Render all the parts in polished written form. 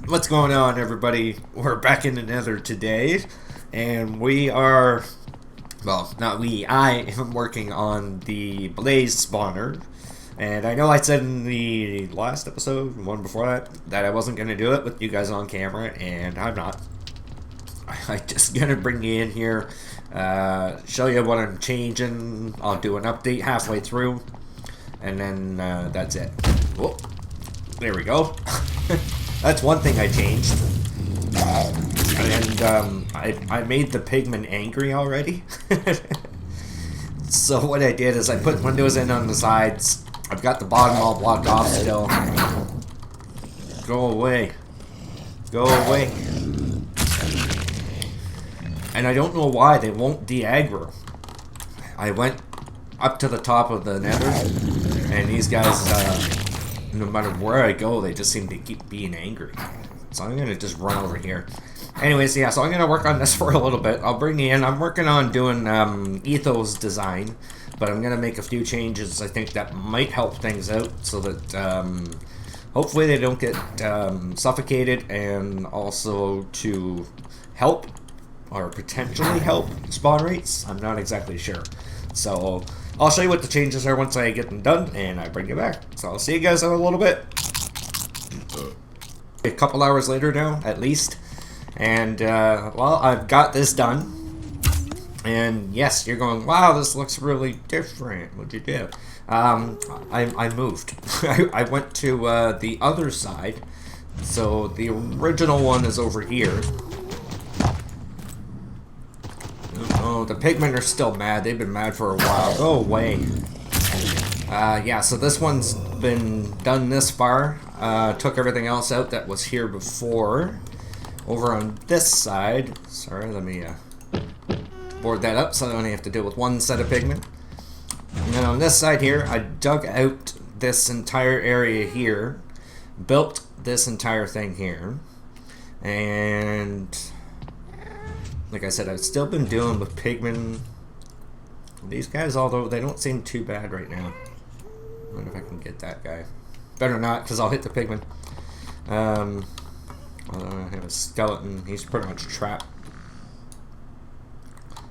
What's going on, everybody? We're back in the Nether today, and we are, well, not we, I am working on the Blaze spawner. And I know I said in the last episode, one before that I wasn't going to do it with you guys on camera, and I'm not. I'm just going to bring you in here, show you what I'm changing. I'll do an update halfway through, and then that's it. Whoa. There we go. That's one thing I changed. And I made the pigmen angry already. So what I did is I put windows in on the sides. I've got the bottom all blocked off still. Go away. Go away. And I don't know why they won't de-aggro. I went up to the top of the nether, and these guys, no matter where I go, they just seem to keep being angry. So I'm going to just run over here. Anyways, yeah, so I'm going to work on this for a little bit. I'll bring you in. I'm working on doing Etho's design, but I'm going to make a few changes I think that might help things out so that hopefully they don't get suffocated, and also to help or potentially help spawn rates. I'm not exactly sure. So I'll show you what the changes are once I get them done, and I bring you back. So I'll see you guys in a little bit. A couple hours later now, at least. And, well, I've got this done. And, yes, you're going, wow, this looks really different. What'd you do? I moved. I went to the other side. So the original one is over here. Oh, the pigmen are still mad. They've been mad for a while. Go away. Yeah, so this one's been done this far. Took everything else out that was here before. Over on this side, sorry, let me board that up so I only have to deal with one set of pigmen. And then on this side here, I dug out this entire area here, built this entire thing here, and like I said, I've still been dealing with pigmen. These guys, although they don't seem too bad right now. I wonder if I can get that guy. Better not, because I'll hit the pigman. Although I have a skeleton, he's pretty much trapped.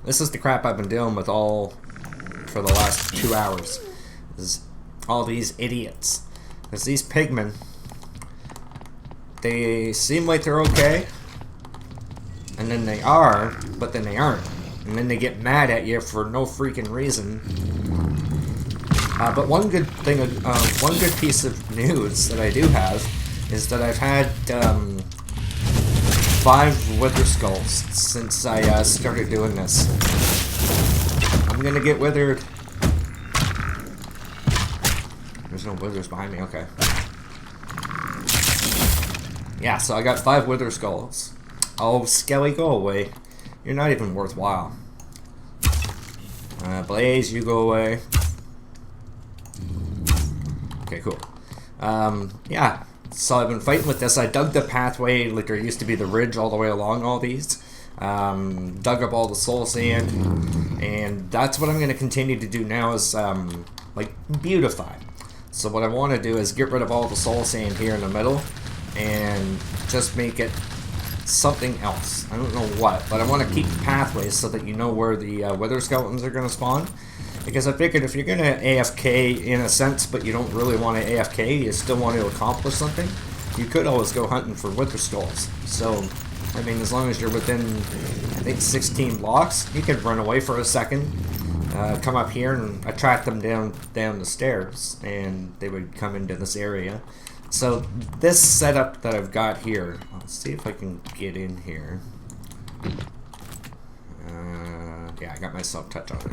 This is the crap I've been dealing with all for the last 2 hours. Is all these idiots. Because these pigmen, they seem like they're okay, and then they are, but then they aren't. And then they get mad at you for no freaking reason. But one good thing, one good piece of news that I do have is that I've had 5 wither skulls since I started doing this. I'm gonna get withered. There's no withers behind me, okay. Yeah, so I got 5 wither skulls. Oh, Skelly, go away. You're not even worthwhile. Blaze, you go away. Okay, cool. Yeah, so I've been fighting with this. I dug the pathway, like there used to be the ridge all the way along all these. Dug up all the soul sand. And that's what I'm going to continue to do now is, like, beautify. So what I want to do is get rid of all the soul sand here in the middle and just make it something else. I don't know what, but I want to keep pathways so that you know where the wither skeletons are going to spawn. Because I figured if you're going to AFK in a sense, but you don't really want to AFK, you still want to accomplish something, you could always go hunting for wither skulls. So, I mean, as long as you're within, I think, 16 blocks, you could run away for a second, come up here and attract them down the stairs, and they would come into this area. So this setup that I've got here, let's see if I can get in here. Yeah, I got my soft touch on it.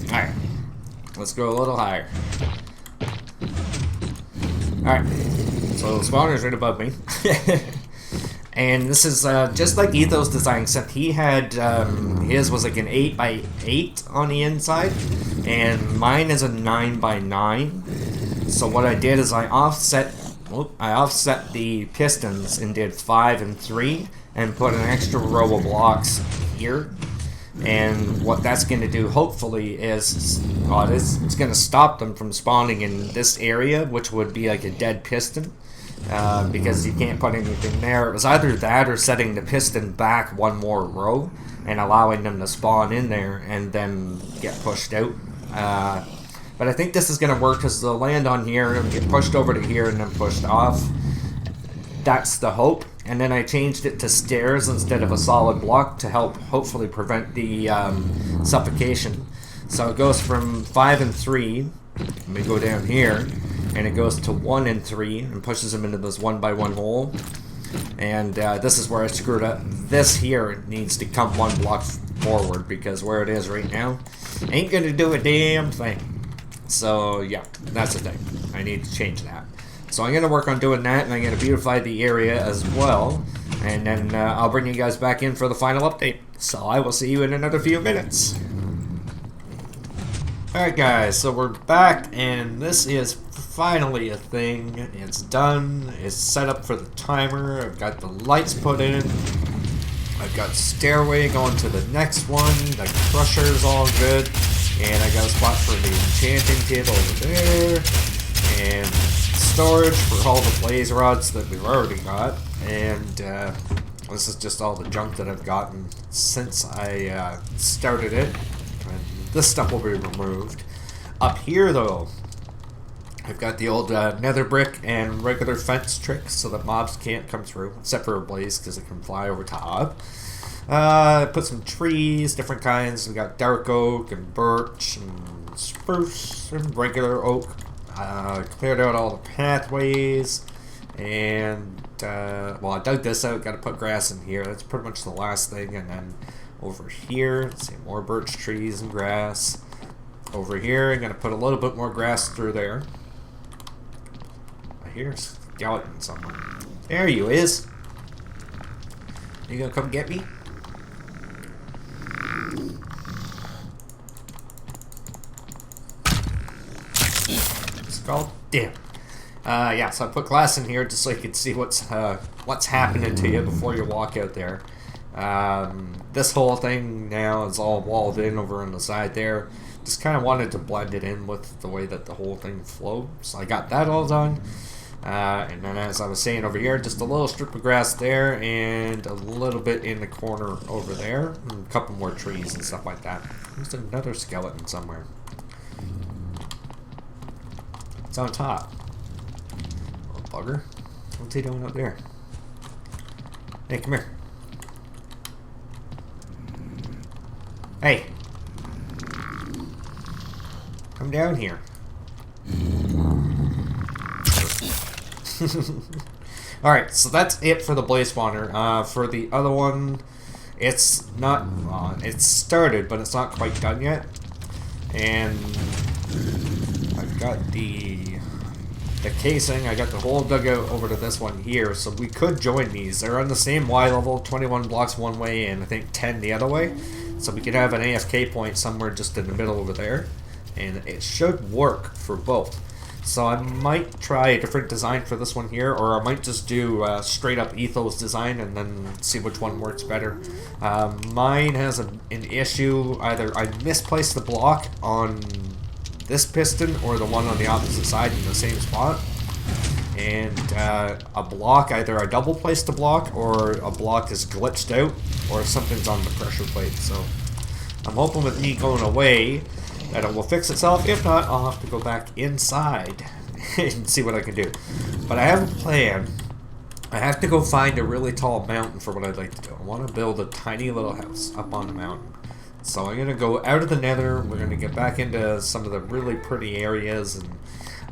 Alright, let's go a little higher. Alright, so the spawner's right above me. And this is just like Etho's design, except he had, his was like an 8x8 on the inside, and mine is a 9x9. So what I did is I offset the pistons and did 5 and 3, and put an extra row of blocks here. And what that's going to do, hopefully, is it's going to stop them from spawning in this area, which would be like a dead piston, because you can't put anything there. It was either that or setting the piston back one more row and allowing them to spawn in there and then get pushed out. But I think this is going to work because they'll land on here and get pushed over to here and then pushed off. That's the hope. And then I changed it to stairs instead of a solid block to help hopefully prevent the suffocation. So it goes from 5 and 3, and we go down here, and it goes to 1 and 3 and pushes them into this 1x1 hole. And this is where I screwed up. This here needs to come 1 block forward because where it is right now ain't gonna do a damn thing. So yeah, that's the thing. I need to change that. So I'm going to work on doing that, and I'm going to beautify the area as well. And then I'll bring you guys back in for the final update. So I will see you in another few minutes. Alright guys, so we're back, and this is finally a thing. It's done. It's set up for the timer. I've got the lights put in. I've got stairway going to the next one. The crusher's all good. And I got a spot for the enchanting table over there. And storage for all the blaze rods that we've already got. And this is just all the junk that I've gotten since I started it. And this stuff will be removed. Up here though, I've got the old nether brick and regular fence tricks so that mobs can't come through, except for a blaze because it can fly over top. Put some trees, different kinds. We got dark oak and birch and spruce and regular oak. Cleared out all the pathways, and well, I dug this out. Got to put grass in here. That's pretty much the last thing. And then over here, let's see, more birch trees and grass. Over here, I'm gonna put a little bit more grass through there. I hear a skeleton somewhere. There you is. You gonna come get me? Oh, damn. Yeah, so I put glass in here just so you can see what's happening to you before you walk out there. This whole thing now is all walled in over on the side there. Just kind of wanted to blend it in with the way that the whole thing flowed. So I got that all done. And then as I was saying over here, just a little strip of grass there and a little bit in the corner over there. And a couple more trees and stuff like that. There's another skeleton somewhere. It's on top. Little bugger. What's he doing up there? Hey, come here. Hey. Come down here. Alright, so that's it for the blaze spawner. For the other one, it's not... it's started, but it's not quite done yet. And I've got the casing. I got the whole dugout over to this one here, so we could join these. They're on the same Y level, 21 blocks one way and I think 10 the other way. So we could have an AFK point somewhere just in the middle over there, and it should work for both. So I might try a different design for this one here, or I might just do straight up Etho's design and then see which one works better. Mine has an issue. Either I misplaced the block on this piston or the one on the opposite side in the same spot. And a block, either I double placed the block or a block is glitched out or something's on the pressure plate. So I'm hoping with me going away that it will fix itself. If not, I'll have to go back inside and see what I can do. But I have a plan. I have to go find a really tall mountain for what I'd like to do. I want to build a tiny little house up on the mountain. So I'm going to go out of the nether. We're going to get back into some of the really pretty areas.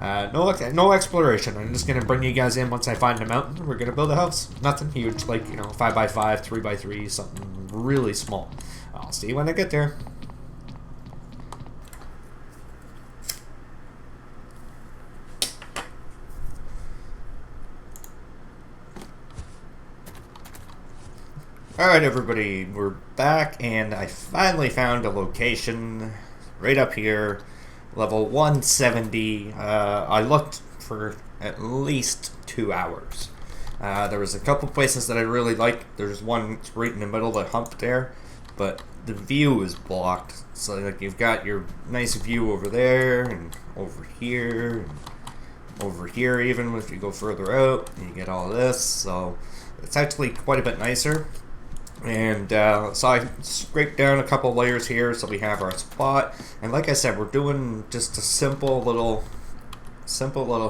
And no exploration. I'm just going to bring you guys in once I find a mountain. We're going to build a house. Nothing huge, like, 5x5, 3x3, something really small. I'll see you when I get there. Alright everybody, we're back and I finally found a location right up here, level 170. I looked for at least 2 hours. There was a couple places that I really liked. There's one right in the middle of the hump there, but the view is blocked. So like you've got your nice view over there and over here and over here, even if you go further out, you get all this. So it's actually quite a bit nicer. And so I scraped down a couple layers here so we have our spot. And like I said, we're doing just a simple little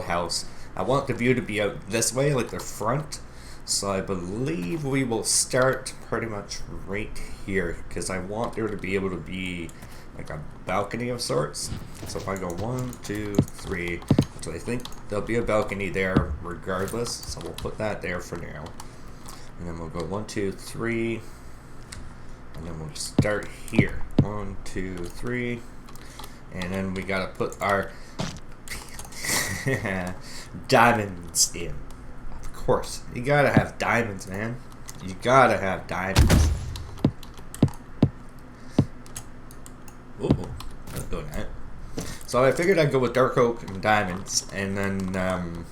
house. I want the view to be out this way, like the front. So I believe we will start pretty much right here, because I want there to be able to be like a balcony of sorts. So if I go 1, 2, 3, so I think there'll be a balcony there regardless. So we'll put that there for now. And then we'll go 1, 2, 3. And then we'll start here. 1, 2, 3. And then we gotta put our diamonds in. Of course. You gotta have diamonds, man. You gotta have diamonds. Ooh, not doing that. So I figured I'd go with dark oak and diamonds, and then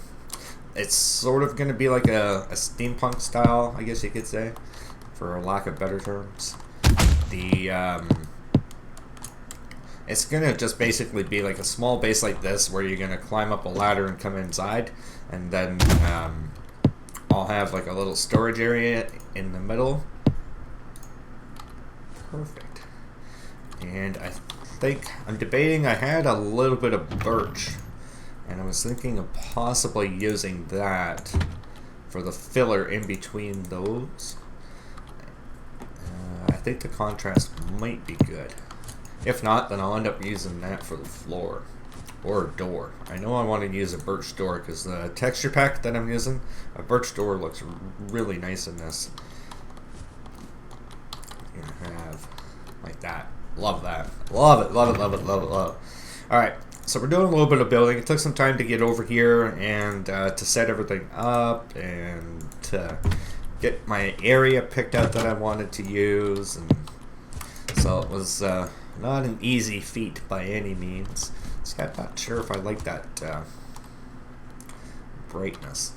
it's sort of gonna be like a steampunk style, I guess you could say, for lack of better terms. It's gonna just basically be like a small base like this, where you're gonna climb up a ladder and come inside, and then I'll have like a little storage area in the middle. Perfect. And I think I'm debating. I had a little bit of birch, and I was thinking of possibly using that for the filler in between those. I think the contrast might be good. If not, then I'll end up using that for the floor or a door. I know I want to use a birch door because the texture pack that I'm using, a birch door looks really nice in this. You're gonna have like that. Love that. Love it, love it, love it, love it, love it. Alright, so we're doing a little bit of building. It took some time to get over here and to set everything up and to get my area picked out that I wanted to use. And so it was not an easy feat by any means. So I'm not sure if I like that brightness.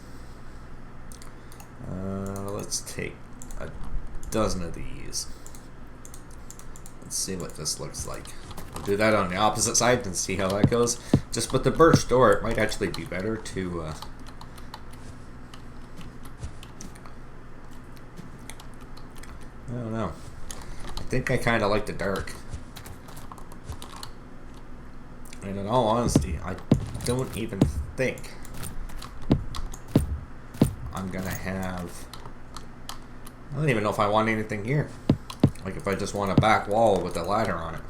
Let's take a dozen of these. Let's see what this looks like. I'll do that on the opposite side and see how that goes. Just with the birch door, it might actually be better to I don't know. I think I kind of like the dark. And in all honesty, I don't even think I'm gonna have... I don't even know if I want anything here. Like if I just want a back wall with a ladder on it.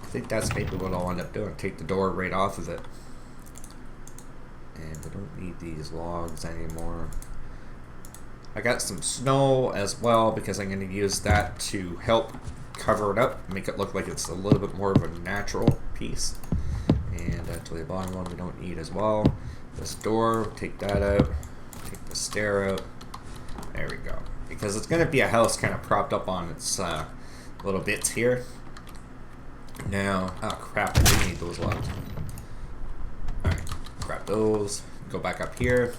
I think that's maybe what I'll end up doing. Take the door right off of it. And I don't need these logs anymore. I got some snow as well because I'm going to use that to help cover it up, make it look like it's a little bit more of a natural piece. And actually the bottom one we don't need as well. This door, take that out, take the stair out. There we go. Because it's going to be a house kind of propped up on its little bits here. Now, oh crap, I do need those logs. Alright, grab those, go back up here.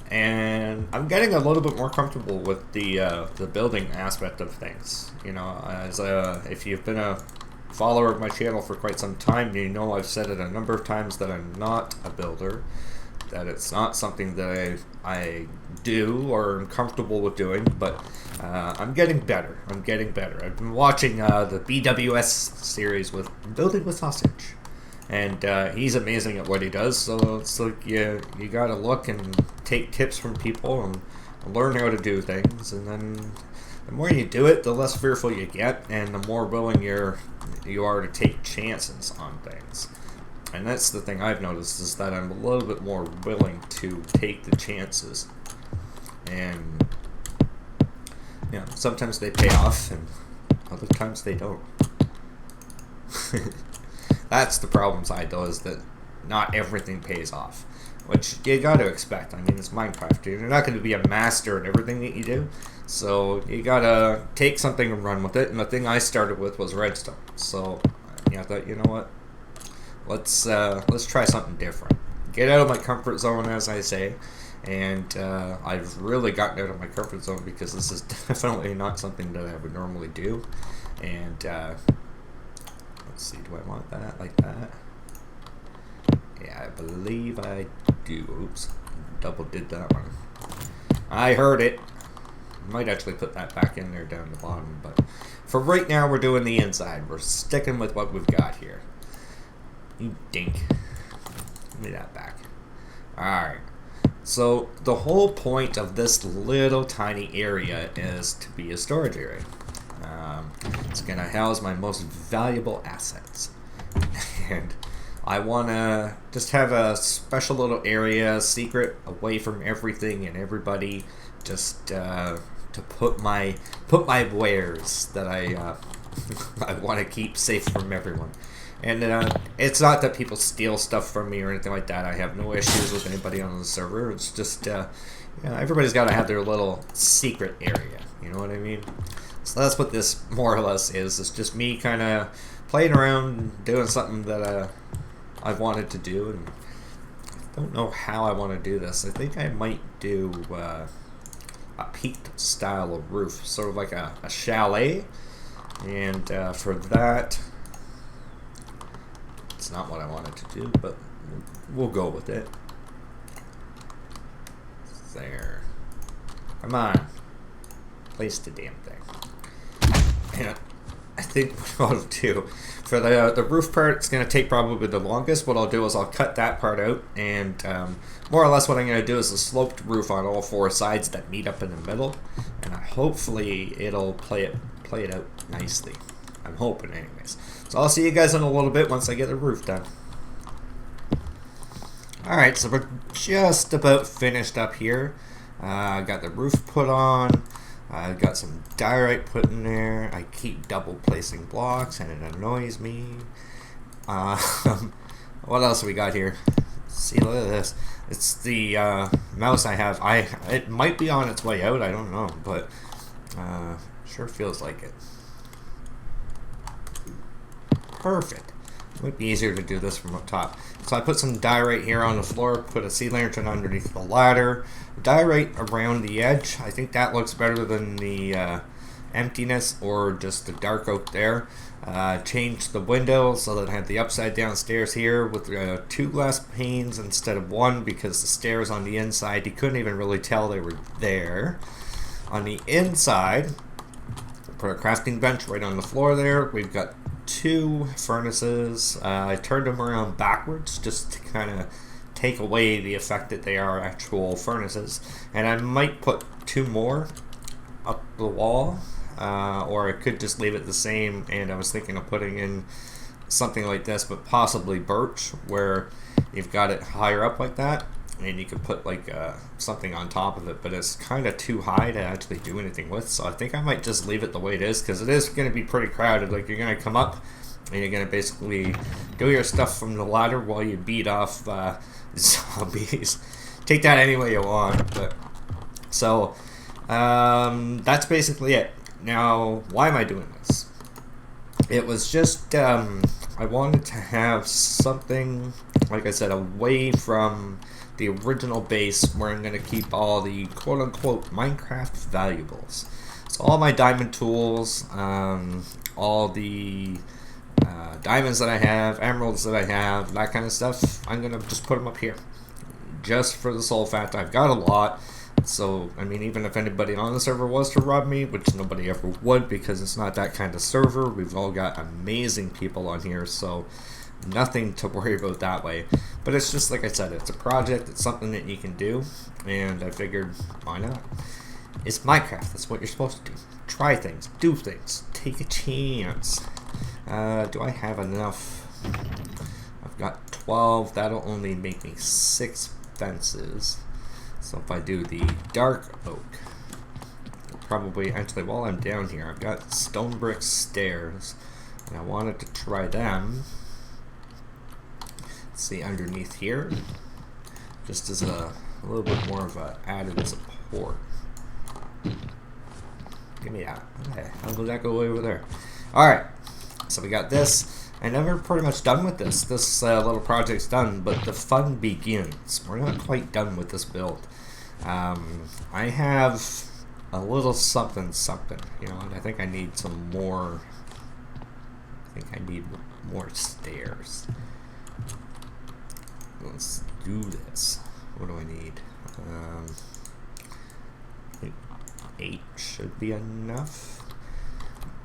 And I'm getting a little bit more comfortable with the building aspect of things. You know, as if you've been a follower of my channel for quite some time, you know I've said it a number of times that I'm not a builder, that it's not something that I do or am comfortable with doing, but I'm getting better. I'm getting better. I've been watching the BWS series with Building with Sausage. And he's amazing at what he does, so it's like you gotta look and take tips from people and learn how to do things, and then the more you do it, the less fearful you get, and the more willing you are to take chances on things. And that's the thing I've noticed, is that I'm a little bit more willing to take the chances. And you know, sometimes they pay off, and other times they don't. That's the problem side, though, is that not everything pays off, which you got to expect. I mean, it's Minecraft. You're not going to be a master at everything that you do, so you got to take something and run with it. And the thing I started with was redstone. So I thought, you know what? Let's try something different. Get out of my comfort zone, as I say, And I've really gotten out of my comfort zone because this is definitely not something that I would normally do. And let's see, do I want that like that? Yeah, I believe I do. Oops, double did that one. I heard it. Might actually put that back in there down the bottom, but for right now we're doing the inside. We're sticking with what we've got here. You dink. Give me that back. Alright. So the whole point of this little tiny area is to be a storage area. It's going to house my most valuable assets. And I want to just have a special little area, secret, away from everything and everybody, just to put my wares that I I want to keep safe from everyone. And it's not that people steal stuff from me or anything like that. I have no issues with anybody on the server. It's just everybody's got to have their little secret area. You know what I mean? So that's what this more or less is. It's just me kind of playing around, doing something that I've wanted to do, and I don't know how I want to do this. I think I might do a peaked style of roof, sort of like a chalet, and for that, it's not what I wanted to do, but we'll go with it. There. Come on. Place the damn thing. And I think what I'll do for the roof part, it's going to take probably the longest. What I'll do is I'll cut that part out, and more or less what I'm going to do is a sloped roof on all four sides that meet up in the middle, and hopefully it'll play it out nicely. I'm hoping, anyways. So I'll see you guys in a little bit once I get the roof done. Alright, so we're just about finished up here. I got the roof put on. I got some diorite put in there. I keep double placing blocks and it annoys me. What else have we got here? See, look at this. It's the mouse I have. It might be on its way out, I don't know, but sure feels like it. Perfect. It might be easier to do this from up top. So I put some diorite here on the floor, put a sea lantern underneath the ladder, diorite around the edge. I think that looks better than the emptiness or just the dark out there. Changed the window so that I had the upside down stairs here with 2 glass panes instead of 1 because the stairs on the inside, you couldn't even really tell they were there. On the inside, put a crafting bench right on the floor there. We've got 2 furnaces. I turned them around backwards just to kind of take away the effect that they are actual furnaces. And I might put 2 more up the wall, or I could just leave it the same. And I was thinking of putting in something like this, but possibly birch, where you've got it higher up like that, and you could put like something on top of it, but it's kind of too high to actually do anything with. So I think I might just leave it the way it is, because it is going to be pretty crowded. Like, you're going to come up and you're going to basically do your stuff from the ladder while you beat off zombies. Take that any way you want. But so that's basically it. Now, why am I doing this? It was just I wanted to have something, like I said, away from the original base where I'm going to keep all the quote-unquote Minecraft valuables. So all my diamond tools, all the diamonds that I have, emeralds that I have, that kind of stuff, I'm going to just put them up here. Just for the sole fact I've got a lot. So, I mean, even if anybody on the server was to rob me, which nobody ever would because it's not that kind of server, we've all got amazing people on here, so nothing to worry about that way. But it's just, like I said, it's a project, it's something that you can do, and I figured, why not? It's Minecraft, that's what you're supposed to do. Try things, do things, take a chance. Do I have enough? I've got 12, that'll only make me 6 fences. So if I do the dark oak, probably, actually while I'm down here, I've got stone brick stairs, and I wanted to try them. See, underneath here, just as a little bit more of a added support. Give me that. Okay, how did that go over there? Alright, so we got this, and then we're pretty much done with this. This little project's done, but the fun begins. We're not quite done with this build. I have a little something. You know, and I think I need some more. I think I need more stairs. Let's do this. What do I need? I think 8 should be enough.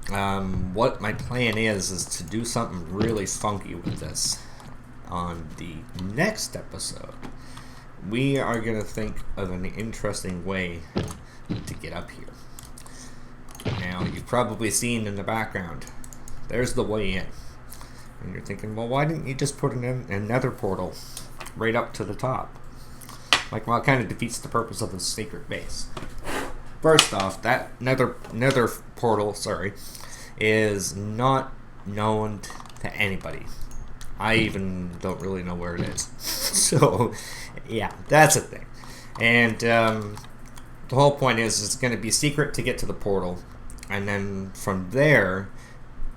What my plan is to do something really funky with this. On the next episode, we are going to think of an interesting way to get up here. Now, you've probably seen in the background, there's the way in. And you're thinking, well, why didn't you just put another portal right up to the top? Like, well, it kind of defeats the purpose of the secret base. First off, that nether portal, is not known to anybody. I even don't really know where it is. So, yeah, that's a thing. And the whole point is it's going to be secret to get to the portal. And then from there,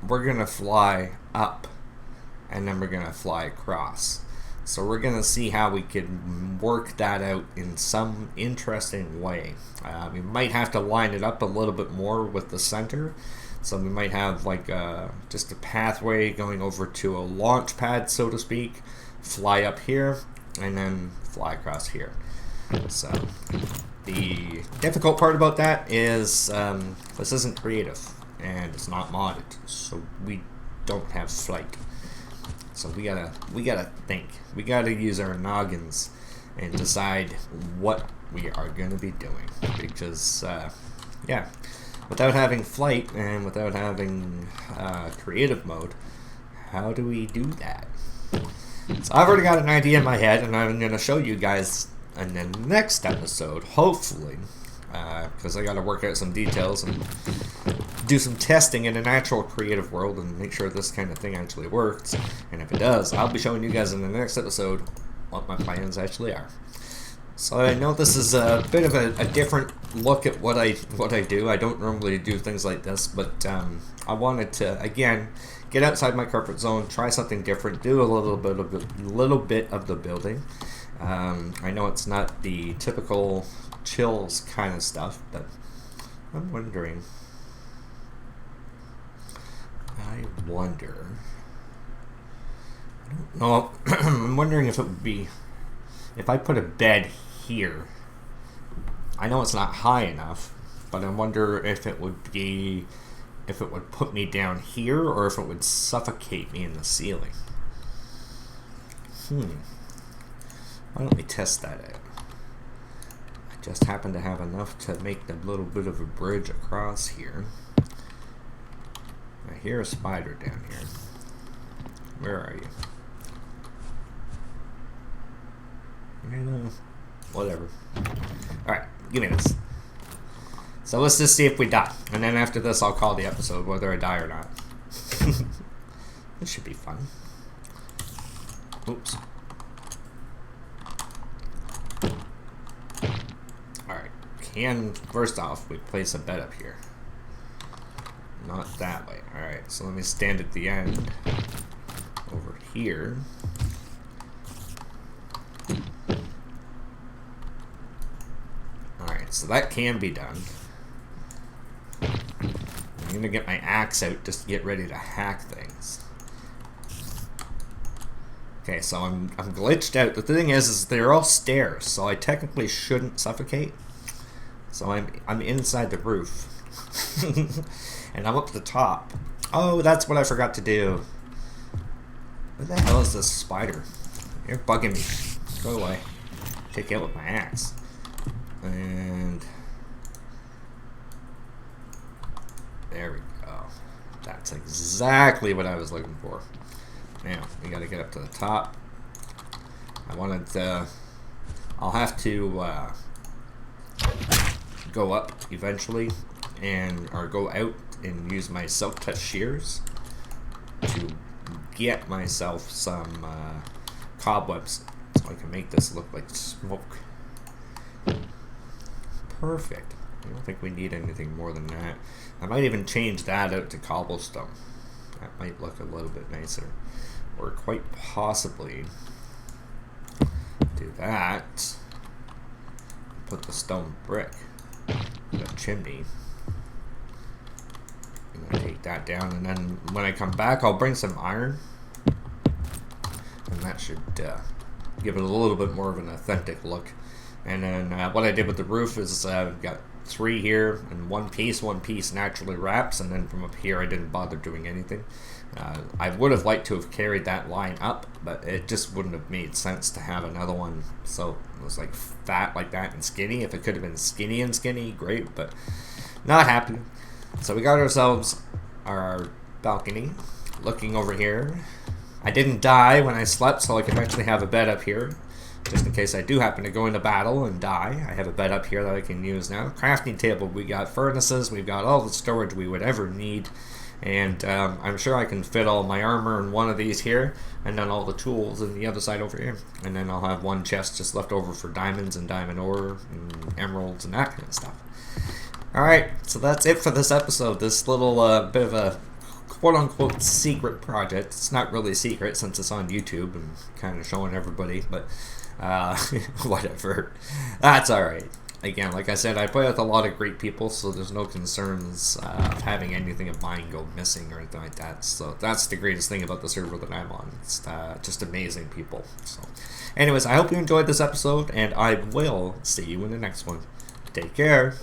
we're going to fly up. And then we're going to fly across. So we're going to see how we can work that out in some interesting way. We might have to line it up a little bit more with the center. So we might have like just a pathway going over to a launch pad, so to speak, fly up here, and then fly across here. So the difficult part about that is this isn't creative, and it's not modded, so we don't have flight. So we gotta think. We gotta use our noggins and decide what we are gonna be doing, because yeah. Without having flight and without having creative mode, how do we do that? So I've already got an idea in my head, and I'm going to show you guys in the next episode, hopefully, because I got to work out some details and do some testing in an actual creative world and make sure this kind of thing actually works. And if it does, I'll be showing you guys in the next episode what my plans actually are. So I know this is a bit of a different look at what I do. I don't normally do things like this, but I wanted to, again, get outside my comfort zone, try something different, do a little bit of the building. I know it's not the typical chills kind of stuff, but I'm wondering. I don't know. I'm wondering if it would be, if I put a bed here. I know it's not high enough, but I wonder if it would put me down here, or if it would suffocate me in the ceiling. Why don't we test that out? I just happen to have enough to make a little bit of a bridge across here. I hear a spider down here. Where are you? Whatever. Alright, give me this. So let's just see if we die. And then after this, I'll call the episode whether I die or not. This should be fun. Oops. Alright, first off, we place a bed up here. Not that way. Alright, so let me stand at the end over here. Alright, so that can be done. I'm gonna get my axe out just to get ready to hack things. Okay, so I'm glitched out. The thing is they're all stairs, so I technically shouldn't suffocate. So I'm inside the roof. And I'm up at the top. Oh, that's what I forgot to do. What the hell is this spider? You're bugging me. Go away. Take it out with my axe. And there we go. That's exactly what I was looking for. Now, we gotta get up to the top. I wanted to, I'll have to go up eventually or go out and use my silk touch shears to get myself some cobwebs so I can make this look like smoke. Perfect. I don't think we need anything more than that. I might even change that out to cobblestone. That might look a little bit nicer. Or quite possibly do that. put the stone brick in the chimney. I'm gonna take that down, and then when I come back, I'll bring some iron, and that should give it a little bit more of an authentic look. And then what I did with the roof is I've got 3 here and one piece naturally wraps, and then from up here I didn't bother doing anything. I would have liked to have carried that line up, but it just wouldn't have made sense to have another one so it was like fat like that and skinny. If it could have been skinny and skinny, great, but not happy. So we got ourselves our balcony. Looking over here, I didn't die when I slept, so I could actually have a bed up here just in case I do happen to go into battle and die. I have a bed up here that I can use now. Crafting table, we got furnaces, we've got all the storage we would ever need, and I'm sure I can fit all my armor in one of these here, and then all the tools in the other side over here, and then I'll have one chest just left over for diamonds and diamond ore and emeralds and that kind of stuff. Alright, so that's it for this episode. This little bit of a quote-unquote secret project. It's not really secret since it's on YouTube and kind of showing everybody, but whatever. That's alright. Again, like I said, I play with a lot of great people, so there's no concerns of having anything of mine go missing or anything like that. So that's the greatest thing about the server that I'm on. It's just amazing people. So anyways, I hope you enjoyed this episode, and I will see you in the next one. Take care.